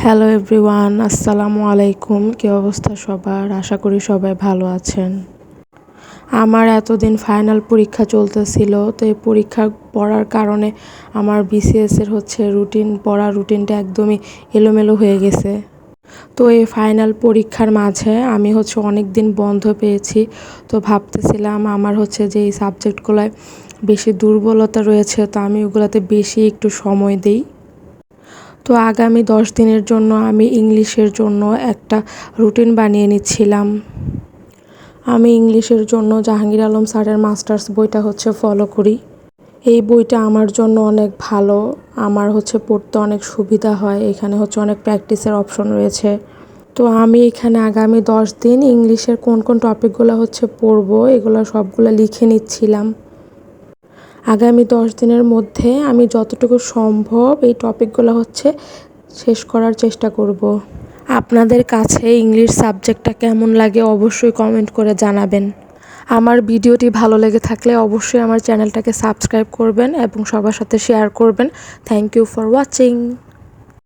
Hello everyone, আসসালামু আলাইকুম। কী অবস্থা সবার? আশা করি সবাই ভালো আছেন। আমার এতদিন ফাইনাল পরীক্ষা চলতেছিল, তো এই পরীক্ষা পড়ার কারণে আমার বিসিএসের পড়ার রুটিনটা একদমই এলোমেলো হয়ে গেছে। তো এই ফাইনাল পরীক্ষার মাঝে আমি অনেক দিন বন্ধ পেয়েছি। তো ভাবতেছিলাম আমার যে এই সাবজেক্টগুলোয় বেশি দুর্বলতা রয়েছে, তো আমি ওগুলোতে বেশি একটু সময় দিই। তো আগামী 10 দিনের জন্য আমি ইংলিশের জন্য একটা রুটিন বানিয়ে নিচ্ছিলাম। আমি ইংলিশের জন্য জাহাঙ্গীর আলম স্যারের মাস্টার্স বইটা ফলো করি। এই বইটা আমার জন্য অনেক ভালো। আমার পড়তে অনেক সুবিধা হয়। এখানে অনেক প্র্যাকটিসের অপশন রয়েছে। তো আমি এখানে আগামী 10 দিন ইংলিশের কোন কোন টপিকগুলো পড়বো এগুলো সবগুলো লিখে নিচ্ছিলাম। আগামী 10 দিনের মধ্যে আমি যতটুকু সম্ভব এই টপিকগুলো শেষ করার চেষ্টা করব। আপনাদের কাছে ইংলিশ সাবজেক্টটা কেমন লাগে অবশ্যই কমেন্ট করে জানাবেন। আমার ভিডিওটি ভালো লেগে থাকলে অবশ্যই আমার চ্যানেলটাকে সাবস্ক্রাইব করবেন এবং সবার সাথে শেয়ার করবেন। Thank you for watching.